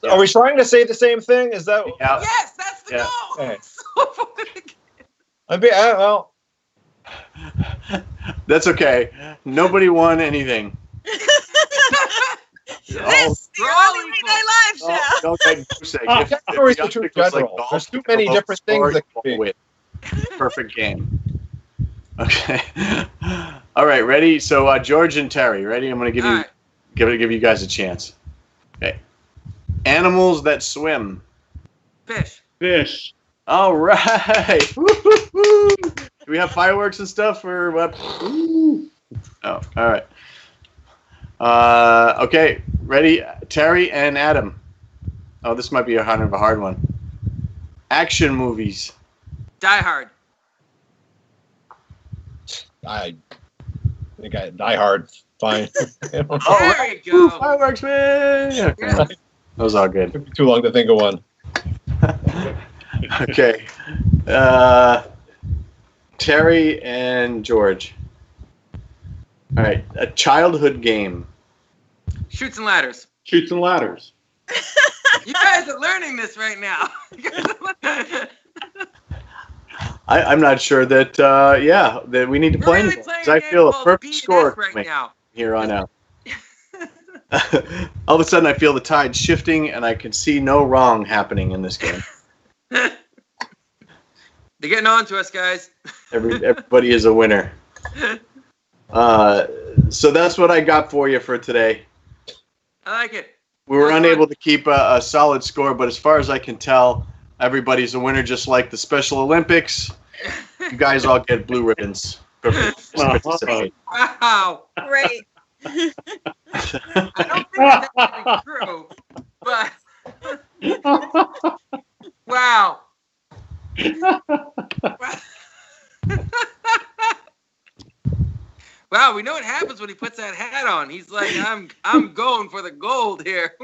Are we trying to say the same thing? Is that? Yeah. Yes, that's the Yeah. goal. Okay. So, Well, That's okay. Nobody won anything. This is the only Late Night Live show. category's the truth general. There's too many different things that could be. Perfect game. Okay. All right, ready? So George and Terry, ready? I'm gonna give all you right. give you guys a chance. Okay. Animals that swim. Fish. Fish. All right. Woo-hoo-hoo. Do we have fireworks and stuff or what? Oh, all right. Okay, ready? Terry and Adam. Oh, this might be a kind of a hard one. Action movies. Die Hard. I think Die Hard. Fine. There you Woo, go. fireworks, man! Yeah. That was all good. Took me too long to think of one. Okay. Terry and George. All right, a childhood game. Shoots and ladders. Chutes and ladders. You guys are learning this right now. I'm not sure that that we need to play Really anymore, playing 'cause a I game feel a called perfect BS score right coming now. here on out. All of a sudden, I feel the tide shifting, and I can see no wrong happening in this game. They're getting on to us, guys. Everybody is a winner. So that's what I got for you for today. I like it. We were That's unable fun. to keep a solid score, but as far as I can tell, everybody's a winner, just like the Special Olympics. You guys all get blue ribbons. Perfect. Wow. Great. I don't think that's actually true, but wow. Wow, we know what happens when he puts that hat on. He's like, I'm going for the gold here.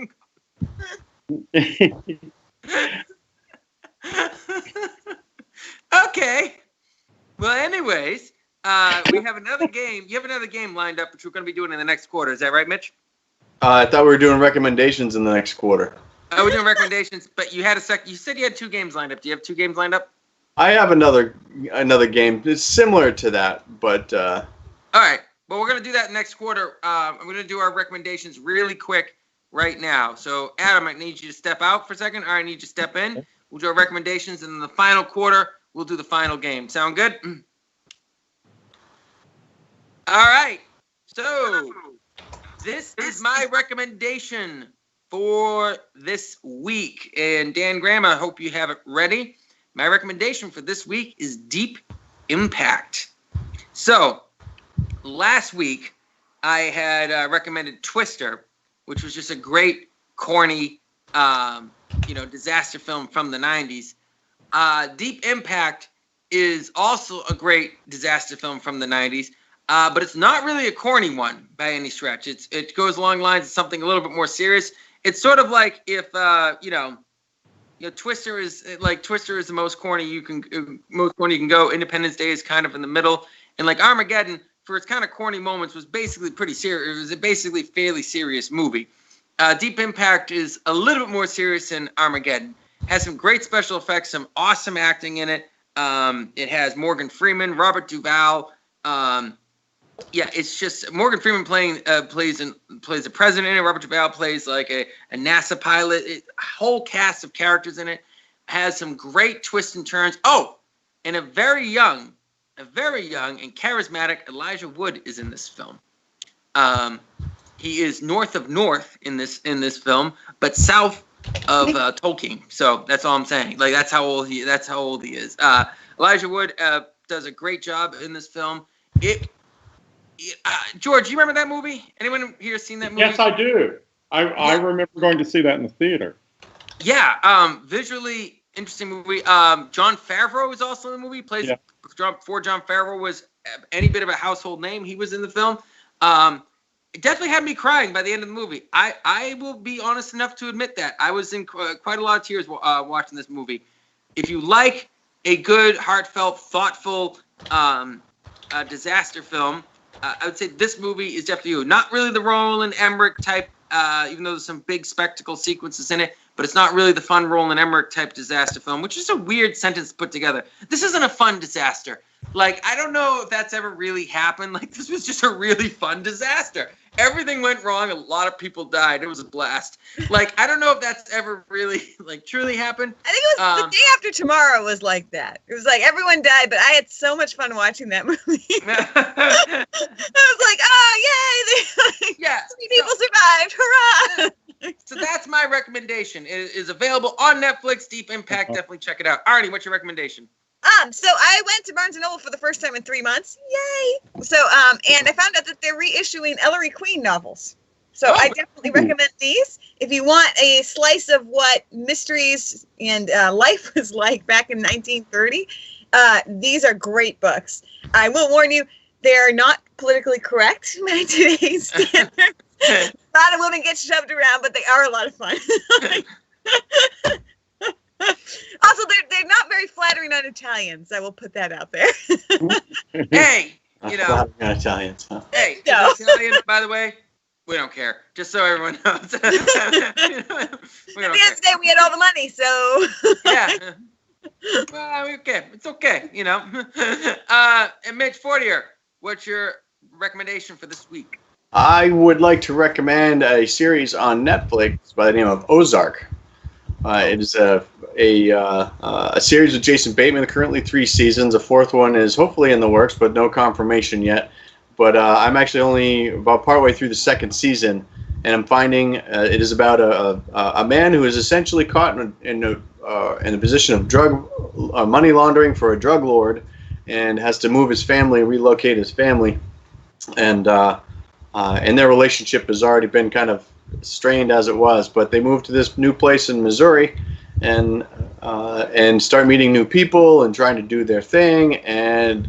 Okay. Well, anyways, we have another game. You have another game lined up, which we're going to be doing in the next quarter. Is that right, Mitch? I thought we were doing recommendations in the next quarter. We're doing recommendations, but you had you said you had 2 games lined up. Do you have 2 games lined up? I have another game. It's similar to that, but All right. Well, we're going to do that next quarter. I'm going to do our recommendations really quick right now. So, Adam, I need you to step out for a second, or I need you to step in. We'll do our recommendations, and in the final quarter, we'll do the final game. Sound good? All right. So, this is my recommendation for this week. And Dan Graham, I hope you have it ready. My recommendation for this week is Deep Impact. So, last week, I had recommended Twister, which was just a great, corny, disaster film from the 90s. Deep Impact is also a great disaster film from the 90s, but it's not really a corny one by any stretch. It goes along the lines of something a little bit more serious. It's sort of like if Twister is the most corny you can go. Independence Day is kind of in the middle, and like Armageddon, for its kind of corny moments, was basically pretty serious. It was a basically fairly serious movie. Deep Impact is a little bit more serious than Armageddon. Has some great special effects, some awesome acting in it. It has Morgan Freeman, Robert Duvall, Yeah, it's just Morgan Freeman plays a president in it. Robert Duvall plays like a NASA pilot. A whole cast of characters in it has some great twists and turns. Oh, and a very young and charismatic Elijah Wood is in this film. He is north of North in this film, but south of Tolkien. So that's all I'm saying. Like that's how old he is. Elijah Wood does a great job in this film. George, you remember that movie? Anyone here seen that movie? Yes, I do. I remember going to see that in the theater. Yeah, visually interesting movie. John Favreau is also in the movie. Plays before John Favreau was any bit of a household name. He was in the film. It definitely had me crying by the end of the movie. I will be honest enough to admit that I was in quite a lot of tears watching this movie. If you like a good, heartfelt, thoughtful disaster film, I would say this movie is definitely you. Not really the Roland Emmerich type, even though there's some big spectacle sequences in it, but it's not really the fun Roland Emmerich type disaster film, which is a weird sentence to put together. This isn't a fun disaster. Like, I don't know if that's ever really happened. Like, this was just a really fun disaster. Everything went wrong. A lot of people died. It was a blast. Like, I don't know if that's ever really, like, truly happened. I think it was The Day After Tomorrow was like that. It was like everyone died, but I had so much fun watching that movie. I was like, oh, yay! Yeah. 3 people survived. Hurrah! So that's my recommendation. It is available on Netflix. Deep Impact. Definitely check it out. Arnie, what's your recommendation? So I went to Barnes & Noble for the first time in 3 months. Yay! So, and I found out that they're reissuing Ellery Queen novels. So I definitely recommend these. If you want a slice of what mysteries and life was like back in 1930, these are great books. I will warn you, they're not politically correct by today's standards. A lot of women get shoved around, but they are a lot of fun. Also, they're not very flattering on Italians. I will put that out there. Hey, you know. Flattering on Italians, huh? Hey, No. Italian, by the way, we don't care. Just so everyone knows. At the end of the day, we had all the money, so. Yeah. Well, okay. It's okay, you know. And Mitch Fortier, what's your recommendation for this week? I would like to recommend a series on Netflix by the name of Ozark. It is a series with Jason Bateman, currently 3 seasons. A 4th one is hopefully in the works, but no confirmation yet. But I'm actually only about partway through the 2nd season, and I'm finding it is about a man who is essentially caught in the position of drug money laundering for a drug lord, and has to move his family, relocate his family, and their relationship has already been kind of strained as it was, but they moved to this new place in Missouri and start meeting new people and trying to do their thing, and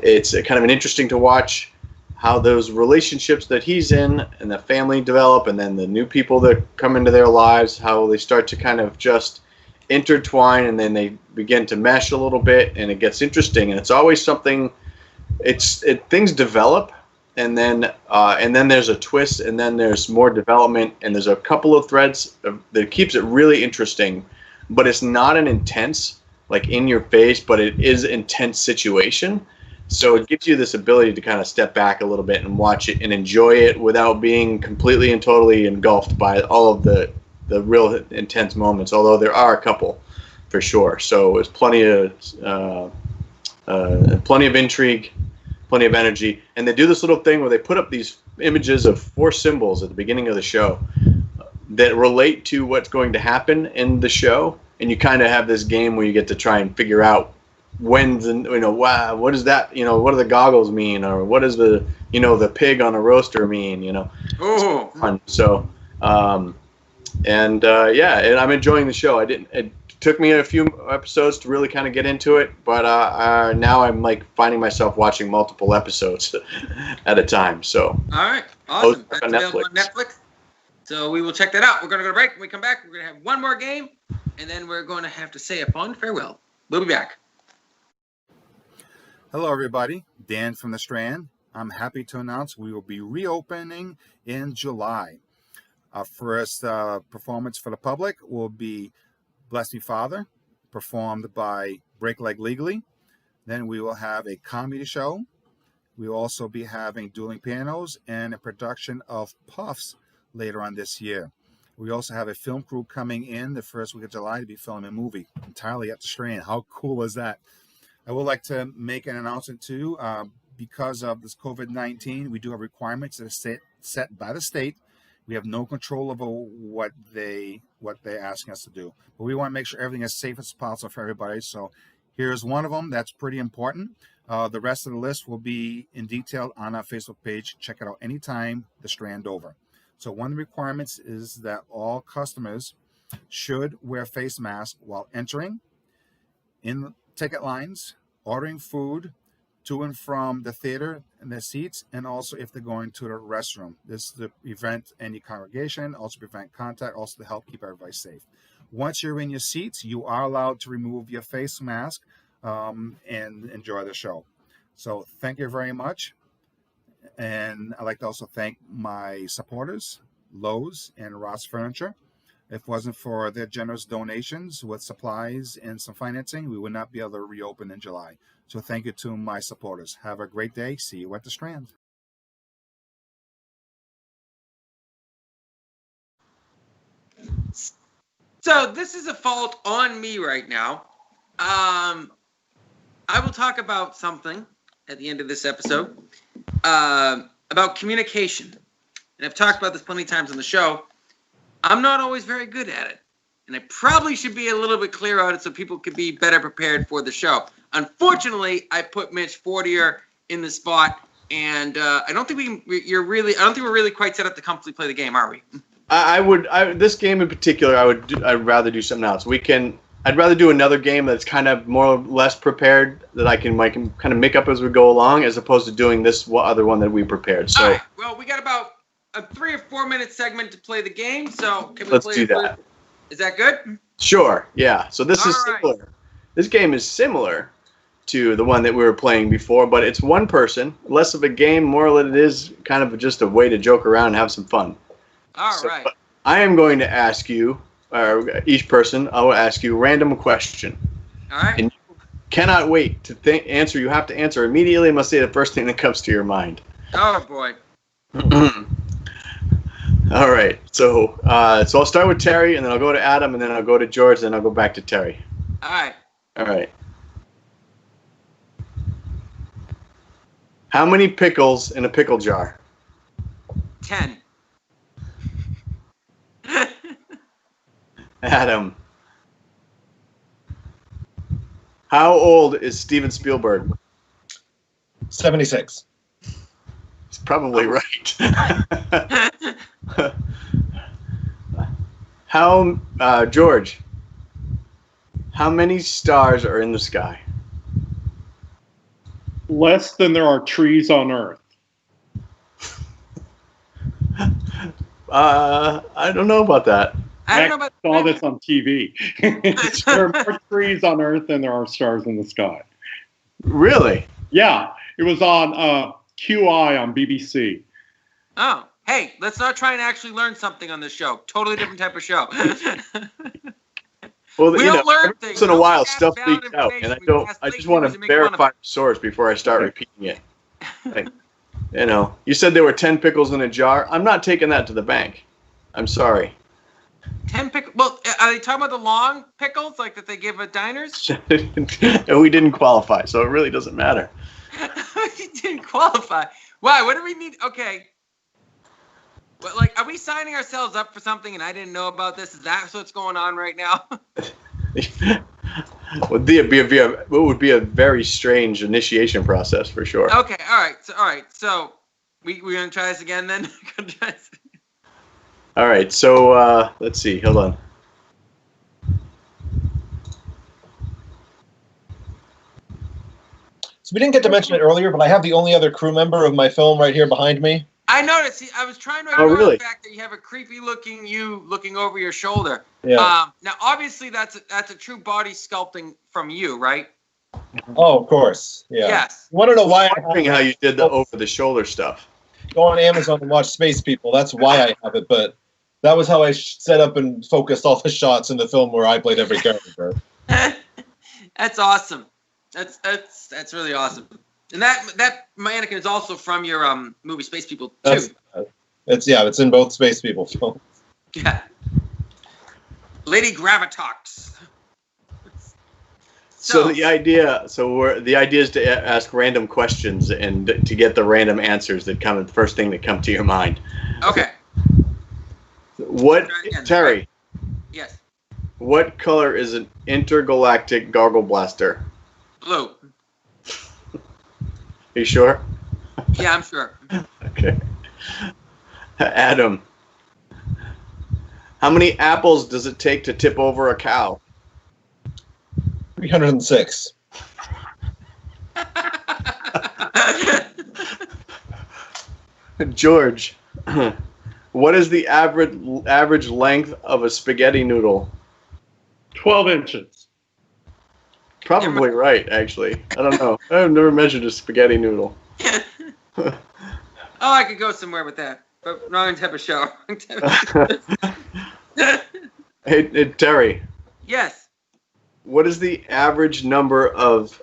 it's kind of an interesting to watch how those relationships that he's in and the family develop, and then the new people that come into their lives, how they start to kind of just intertwine, and then they begin to mesh a little bit, and it gets interesting, and it's always something. Things develop. And then there's a twist, and then there's more development, and there's a couple of threads that keeps it really interesting. But it's not an intense, like in your face, but it is intense situation. So it gives you this ability to kind of step back a little bit and watch it and enjoy it without being completely and totally engulfed by all of the real intense moments. Although there are a couple, for sure. So there's plenty of intrigue. Plenty of energy, and they do this little thing where they put up these images of 4 symbols at the beginning of the show that relate to what's going to happen in the show, and you kind of have this game where you get to try and figure out what does that, what do the goggles mean, or what does the pig on a roaster mean, Oh. So, and I'm enjoying the show. It took me a few episodes to really kind of get into it, but now I'm like finding myself watching multiple episodes at a time. So, all right, awesome. That's on available on Netflix. So we will check that out. We're going to go to break. When we come back, we're going to have one more game, and then we're going to have to say a fond farewell. We'll be back. Hello, everybody. Dan from the Strand. I'm happy to announce we will be reopening in July. Our first performance for the public will be Bless Me Father, performed by Break Leg Legally. Then we will have a comedy show We will also be having dueling pianos and a production of Puffs later on this year. We also have a film crew coming in the first week of July to be filming a movie entirely at the Strand. How cool is that? I would like to make an announcement too. Because of this COVID-19, we do have requirements that are set by the state. We have no control over what they're asking us to do. But we want to make sure everything is safe as possible for everybody. So here's one of them that's pretty important. The rest of the list will be in detail on our Facebook page. Check it out anytime, the Strand over. So one of the requirements is that all customers should wear face masks while entering, in ticket lines, ordering food, to and from the theater and their seats, and also if they're going to the restroom. This is to prevent any congregation, also prevent contact, also to help keep everybody safe. Once you're in your seats, you are allowed to remove your face mask and enjoy the show. So thank you very much. And I'd like to also thank my supporters, Lowe's and Ross Furniture. If it wasn't for their generous donations with supplies and some financing, we would not be able to reopen in July. So thank you to my supporters. Have a great day. See you at the Strand. So this is a fault on me right now. I will talk about something at the end of this episode about communication. And I've talked about this plenty of times on the show. I'm not always very good at it. And I probably should be a little bit clearer on it so people could be better prepared for the show. Unfortunately, I put Mitch Fortier in the spot, and I don't think we're really quite set up to comfortably play the game, are we? This game in particular, I'd rather do something else. I'd rather do another game that's kind of more or less prepared that I can kind of make up as we go along, as opposed to doing this other one that we prepared. So, all right. Well, we got about a 3 or 4 minute segment to play the game, so can we let's play do it that. Is that good? Sure. Yeah. So this is All right. similar. This game is similar to the one that we were playing before, but it's one person, less of a game, more than it is kind of just a way to joke around and have some fun. All right. I am going to ask you, or each person, I will ask you a random question. All right. And you cannot wait to answer. You have to answer immediately. I must say the first thing that comes to your mind. Oh, boy. All right. So I'll start with Terry, and then I'll go to Adam, and then I'll go to George, and then I'll go back to Terry. All right. All right. How many pickles in a pickle jar? 10. Adam. How old is Steven Spielberg? 76. He's probably right. George, how many stars are in the sky? Less than there are trees on Earth. I don't know about that. I don't know about saw this on TV. There are more trees on Earth than there are stars in the sky. Really? Yeah, it was on QI on BBC. Oh, hey, let's not try and actually learn something on this show. Totally different type of show. Well, We don't learn things. once in a We while, don't stuff have found leaks out, and information. I We just cast want fake to news and make fun of verify the source before I start repeating it. Like, you said there were 10 pickles in a jar. I'm not taking that to the bank. I'm sorry. 10 pickles. Well, are they talking about the long pickles, like that they give at diners? And we didn't qualify, so it really doesn't matter. You didn't qualify. Why? What do we need? Okay. But are we signing ourselves up for something and I didn't know about this? Is that what's going on right now? It would be a very strange initiation process for sure. Okay. All right. So we're gonna try this again then. All right. So let's see. Hold on. So we didn't get to mention it earlier, but I have the only other crew member of my film right here behind me. I noticed. See, I was trying to ignore really? the fact that you have a creepy looking you looking over your shoulder. Yeah. Now, obviously, that's a true body sculpting from you, right? Oh, of course. Yeah. Yes. You want to know why? I'm wondering how you did the over-the-shoulder stuff. Go on Amazon and watch Space People. That's why I have it. But that was how I set up and focused all the shots in the film where I played every character. That's awesome. That's really awesome. And that mannequin is also from your movie Space People too. It's in both Space People films. Yeah. Lady Gravitox. So the idea is to ask random questions and to get the random answers that come the first thing that come to your mind. Okay. Terry? Yes. What color is an intergalactic gargle blaster? Blue. Are you sure? Yeah, I'm sure. Okay. Adam, how many apples does it take to tip over a cow? 306. George, what is the average length of a spaghetti noodle? 12 inches. Probably right, actually. I don't know. I've never measured a spaghetti noodle. Oh, I could go somewhere with that, but wrong type of show. Hey, Terry. Yes. What is the average number of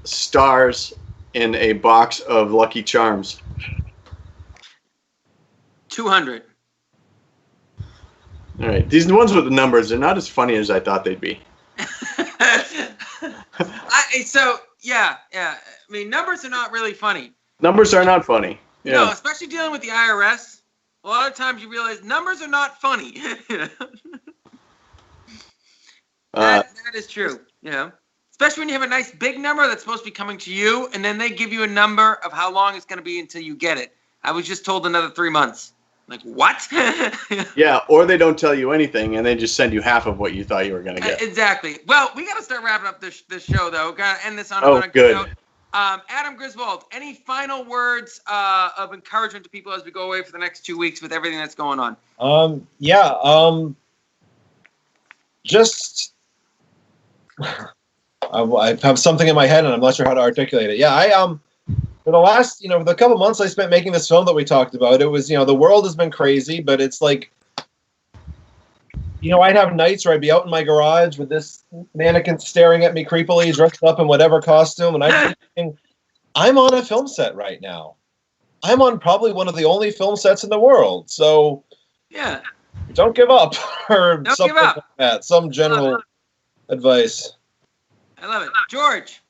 stars in a box of Lucky Charms? 200. All right. These ones with the numbers, they're not as funny as I thought they'd be. Yeah. I mean, numbers are not really funny. Numbers are not funny. Yeah. No, especially dealing with the IRS. A lot of times you realize numbers are not funny. That is true. You know, especially when you have a nice big number that's supposed to be coming to you, and then they give you a number of how long it's going to be until you get it. I was just told another 3 months. Like, what? Yeah, or they don't tell you anything, and they just send you half of what you thought you were going to get. Exactly. Well, we got to start wrapping up this show, though. Got to end this on a good note. Adam Griswold, any final words of encouragement to people as we go away for the next 2 weeks with everything that's going on? Just I have something in my head and I'm not sure how to articulate it. Yeah, for the last, the couple months I spent making this film that we talked about, it was, the world has been crazy, but it's like, I'd have nights where I'd be out in my garage with this mannequin staring at me creepily, dressed up in whatever costume, and I'd be thinking, I'm on a film set right now. I'm on probably one of the only film sets in the world. So, yeah, don't give up, or don't something give up. like that. Some general advice. I love it. George,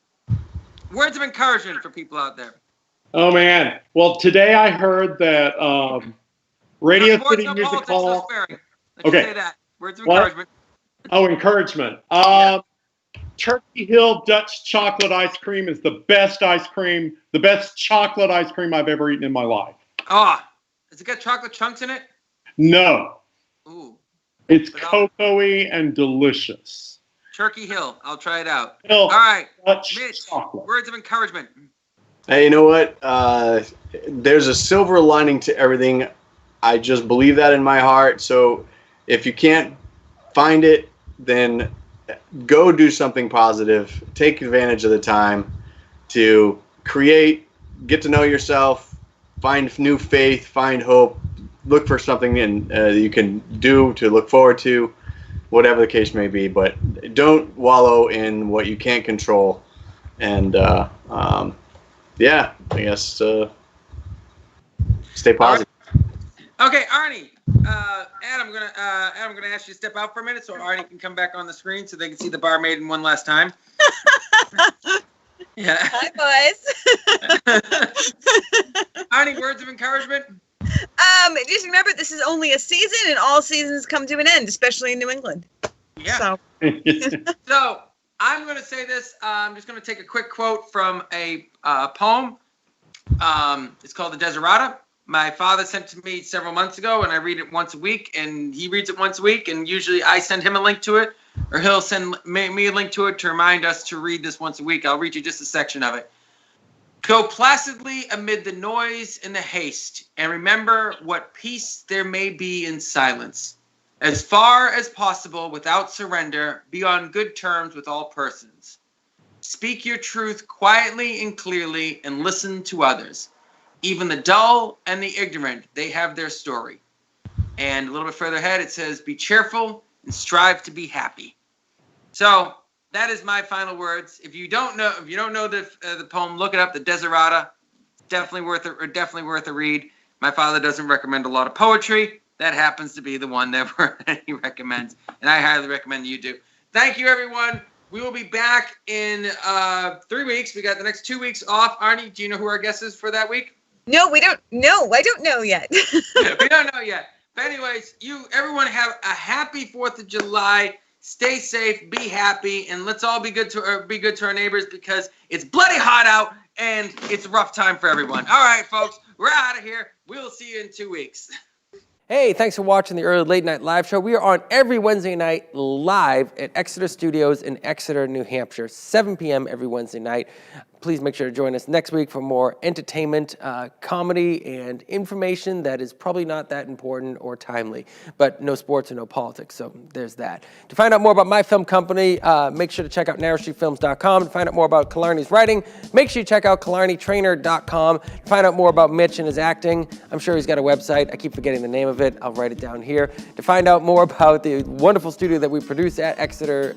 words of encouragement for people out there. Oh, man. Well, today I heard that Radio City Music Hall. Okay. Say that. Words of encouragement. Oh, encouragement. Turkey Hill Dutch chocolate ice cream is the best chocolate ice cream I've ever eaten in my life. Oh, has it got chocolate chunks in it? No. Ooh. It's cocoa-y and delicious. Turkey Hill. I'll try it out. Hill, all right. Dutch Mitch, chocolate. Words of encouragement. Hey, you know what? There's a silver lining to everything. I just believe that in my heart. So if you can't find it, then go do something positive. Take advantage of the time to create, get to know yourself, find new faith, find hope, look for something you can do to look forward to, whatever the case may be. But don't wallow in what you can't control. And yeah, I guess stay positive. Okay, Arnie. Adam, I'm gonna ask you to step out for a minute so Arnie can come back on the screen so they can see the barmaiden one last time. Yeah. Hi, boys. Arnie, words of encouragement. Just remember, this is only a season, and all seasons come to an end, especially in New England. Yeah. So I'm gonna say this. I'm just gonna take a quick quote from a poem. It's called The Desiderata. My father sent it to me several months ago, and I read it once a week, and he reads it once a week, and usually I send him a link to it, or he'll send me a link to it to remind us to read this once a week. I'll read you just a section of it. Go placidly amid the noise and the haste, and remember what peace there may be in silence. As far as possible, without surrender, be on good terms with all persons. Speak your truth quietly and clearly, and listen to others. Even the dull and the ignorant, they have their story. And a little bit further ahead, it says, be cheerful and strive to be happy. So that is my final words. If you don't know the poem, look it up. The Desiderata. Definitely worth a read. My father doesn't recommend a lot of poetry. That happens to be the one that he recommends, and I highly recommend you do. Thank you, everyone. We will be back in 3 weeks. We got the next 2 weeks off. Arnie, do you know who our guest is for that week? No, we don't. No, I don't know yet. We don't know yet. But anyways, everyone have a happy 4th of July. Stay safe, be happy, and let's all be good to our neighbors because it's bloody hot out and it's a rough time for everyone. All right, folks, we're out of here. We'll see you in 2 weeks. Hey, thanks for watching the Early Late Night Live Show. We are on every Wednesday night live at Exeter Studios in Exeter, New Hampshire, 7 p.m. every Wednesday night. Please make sure to join us next week for more entertainment, comedy, and information that is probably not that important or timely, but no sports or no politics, so there's that. To find out more about my film company, make sure to check out NarrowStreetFilms.com. To find out more about Killarney's writing, make sure you check out KillarneyTraynor.com. To find out more about Mitch and his acting, I'm sure he's got a website. I keep forgetting the name of it. I'll write it down here. To find out more about the wonderful studio that we produce at Exeter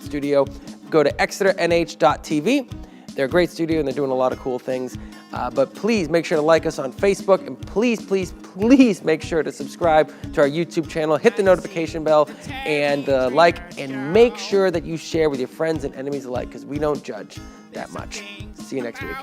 Studio, go to exeternh.tv. They're a great studio, and they're doing a lot of cool things. But please make sure to like us on Facebook, and please, please, please make sure to subscribe to our YouTube channel. Hit the notification bell and like, and make sure that you share with your friends and enemies alike, because we don't judge that much. See you next week.